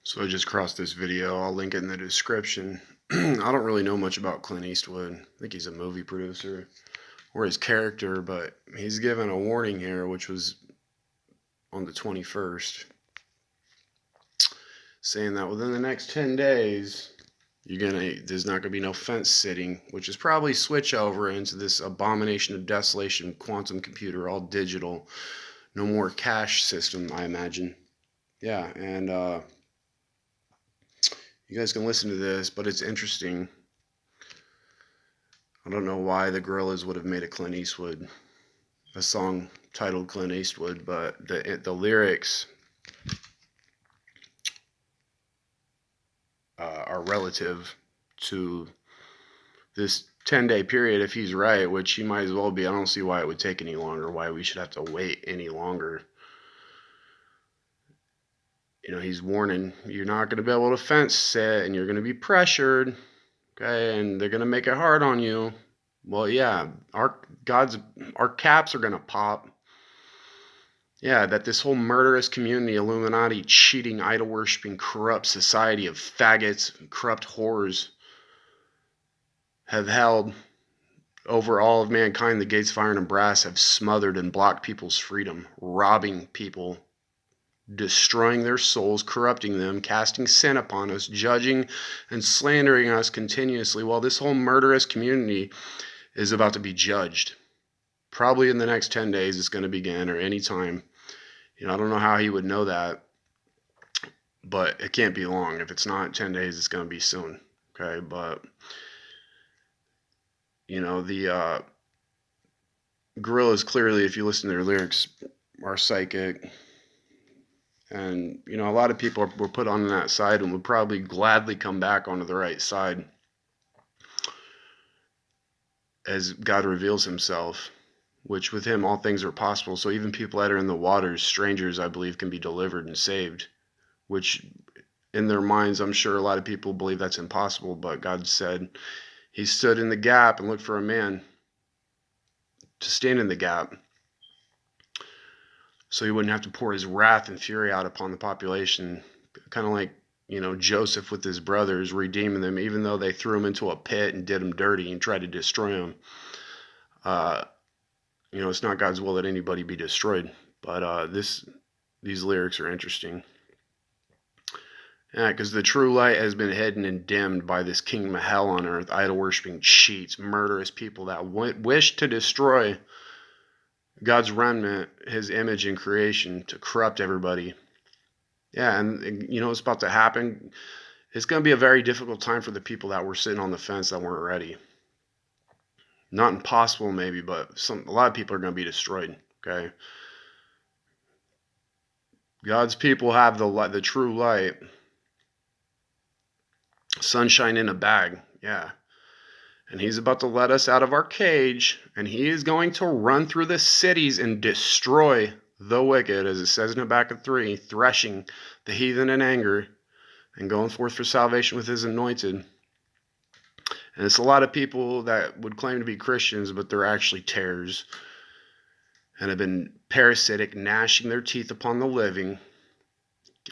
So I just crossed this video. I'll link it in the description. I don't really know much about Clint Eastwood. I think he's a movie producer or his character, but he's given a warning here, which was on the 21st, saying that within the next 10 days, there's not gonna be no fence sitting, which is probably switch over into this abomination of desolation quantum computer, all digital, no more cash system, I imagine. Yeah, and you guys can listen to this, but it's interesting. I don't know why the Gorillaz would have made a song titled Clint Eastwood, but the lyrics are relative to this 10-day period. If he's right, which he might as well be, I don't see why it would take any longer, why we should have to wait any longer. You know, he's warning, you're not going to be able to fence sit, and you're going to be pressured, okay, and they're going to make it hard on you. Well, yeah, our caps are going to pop. Yeah, that this whole murderous community, Illuminati, cheating, idol-worshipping, corrupt society of faggots, corrupt whores have held over all of mankind. The gates of iron and brass have smothered and blocked people's freedom, robbing people, destroying their souls, corrupting them, casting sin upon us, judging and slandering us continuously, while this whole murderous community is about to be judged. Probably in the next 10 days it's going to begin, or any time. You know, I don't know how he would know that, but it can't be long. If it's not 10 days, it's going to be soon. Okay, but you know, the Gorillaz, clearly, if you listen to their lyrics, are psychic. And, you know, a lot of people were put on that side and would probably gladly come back onto the right side as God reveals himself, which with him all things are possible. So even people that are in the waters, strangers, I believe, can be delivered and saved, which in their minds, I'm sure a lot of people believe that's impossible, but God said he stood in the gap and looked for a man to stand in the gap, so he wouldn't have to pour his wrath and fury out upon the population, kind of like, you know, Joseph with his brothers, redeeming them, even though they threw him into a pit and did him dirty and tried to destroy him. You know, it's not God's will that anybody be destroyed, but these lyrics are interesting. Yeah, because the true light has been hidden and dimmed by this kingdom of hell on earth, idol-worshipping cheats, murderous people that wish to destroy God's remnant, his image in creation, to corrupt everybody. Yeah, and you know what's about to happen? It's going to be a very difficult time for the people that were sitting on the fence that weren't ready. Not impossible maybe, but a lot of people are going to be destroyed, okay? God's people have the true light. Sunshine in a bag, yeah. And he's about to let us out of our cage, and he is going to run through the cities and destroy the wicked, as it says in Habakkuk 3, threshing the heathen in anger and going forth for salvation with his anointed. And it's a lot of people that would claim to be Christians, but they're actually tares and have been parasitic, gnashing their teeth upon the living,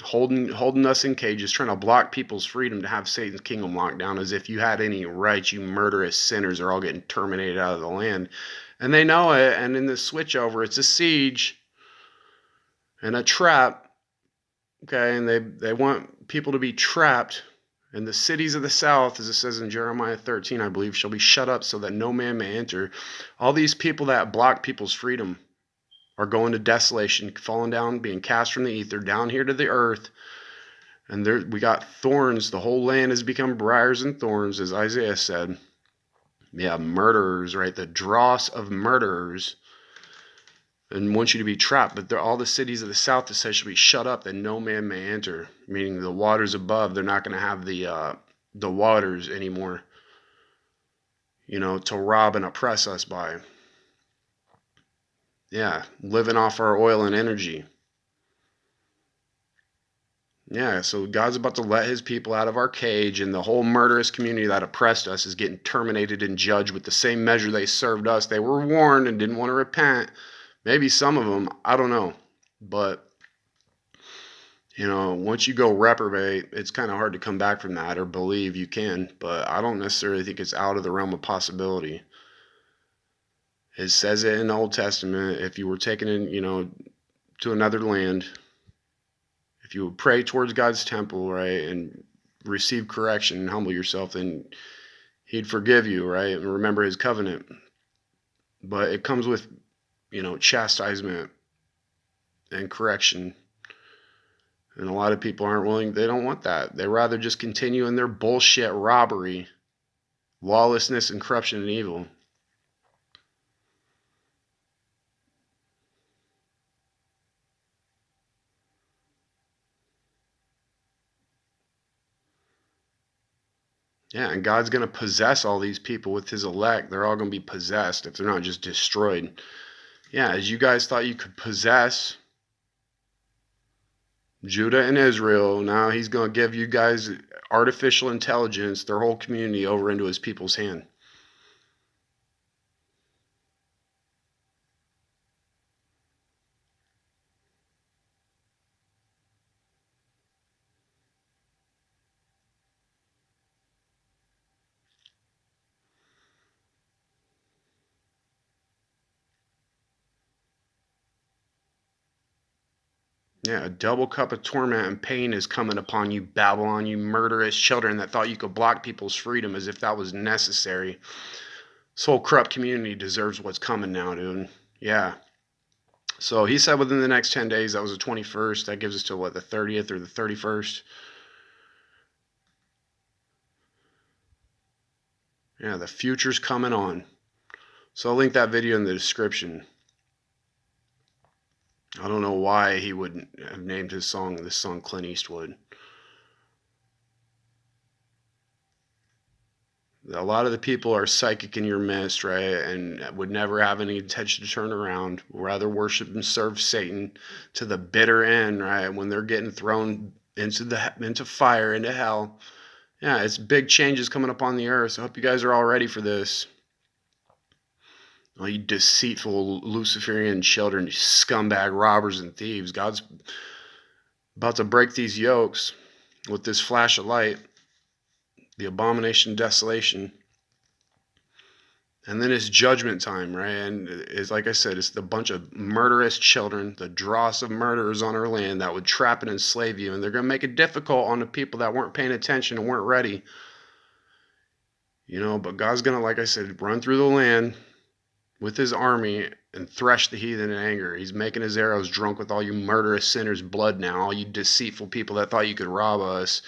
holding us in cages, trying to block people's freedom to have Satan's kingdom locked down, as if you had any rights. You murderous sinners are all getting terminated out of the land, and they know it. And in this switchover, it's a siege and a trap, okay? And they want people to be trapped, and the cities of the south, as it says in Jeremiah 13, I believe, shall be shut up so that no man may enter. All these people that block people's freedom are going to desolation, falling down, being cast from the ether down here to the earth. And there we got thorns. The whole land has become briars and thorns, as Isaiah said. Yeah, murderers, right? The dross of murderers, and want you to be trapped. But all the cities of the south, it says, shall be shut up that no man may enter, meaning the waters above, they're not going to have the waters anymore, you know, to rob and oppress us by. Yeah, living off our oil and energy. Yeah, so God's about to let his people out of our cage, and the whole murderous community that oppressed us is getting terminated and judged with the same measure they served us. They were warned and didn't want to repent. Maybe some of them, I don't know. But Once you go reprobate, it's kind of hard to come back from that, or believe you can, but I don't necessarily think it's out of the realm of possibility. It says it in the Old Testament, if you were taken in, to another land, if you would pray towards God's temple, right, and receive correction and humble yourself, then he'd forgive you, right, and remember his covenant. But it comes with, chastisement and correction. And a lot of people aren't willing, they don't want that. They rather just continue in their bullshit robbery, lawlessness, and corruption and evil. Yeah, and God's going to possess all these people with his elect. They're all going to be possessed if they're not just destroyed. Yeah, as you guys thought you could possess Judah and Israel, now he's going to give you guys artificial intelligence, their whole community, over into his people's hand. Yeah, a double cup of torment and pain is coming upon you, Babylon, you murderous children that thought you could block people's freedom as if that was necessary. This whole corrupt community deserves what's coming now, dude. Yeah. So he said within the next 10 days, that was the 21st. That gives us to what, the 30th or the 31st? Yeah, the future's coming on. So I'll link that video in the description. I don't know why he would have named this song Clint Eastwood. A lot of the people are psychic in your midst, right, and would never have any intention to turn around, rather worship and serve Satan to the bitter end, right, when they're getting thrown into fire, into hell. Yeah, it's big changes coming up on the earth. I hope you guys are all ready for this. All you deceitful Luciferian children, you scumbag robbers and thieves. God's about to break these yokes with this flash of light, the abomination, desolation. And then it's judgment time, right? And it's like I said, it's the bunch of murderous children, the dross of murderers on our land that would trap and enslave you. And they're going to make it difficult on the people that weren't paying attention and weren't ready. But God's going to, like I said, run through the land with his army and thresh the heathen in anger. He's making his arrows drunk with all you murderous sinners' blood now, all you deceitful people that thought you could rob us.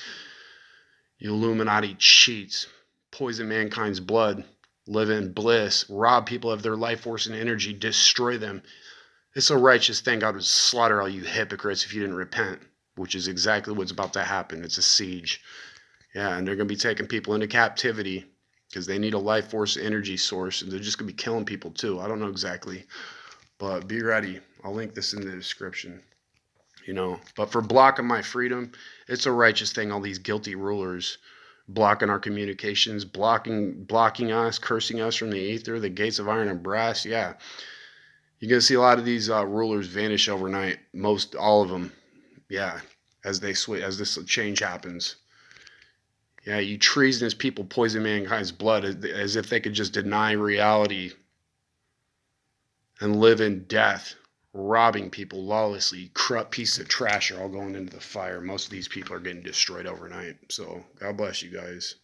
You Illuminati cheats, poison mankind's blood, live in bliss, rob people of their life force and energy, destroy them. It's a righteous thing. God would slaughter all you hypocrites if you didn't repent, which is exactly what's about to happen. It's a siege. Yeah, and they're going to be taking people into captivity because they need a life force energy source, and they're just going to be killing people too. I don't know exactly, but be ready. I'll link this in the description. But for blocking my freedom, it's a righteous thing. All these guilty rulers blocking our communications, blocking us, cursing us from the ether, the gates of iron and brass. Yeah, you're gonna see a lot of these rulers vanish overnight. All of them. Yeah, as this change happens. Yeah, you treasonous people poison mankind's blood as if they could just deny reality and live in death, robbing people lawlessly. Corrupt pieces of trash are all going into the fire. Most of these people are getting destroyed overnight. So God bless you guys.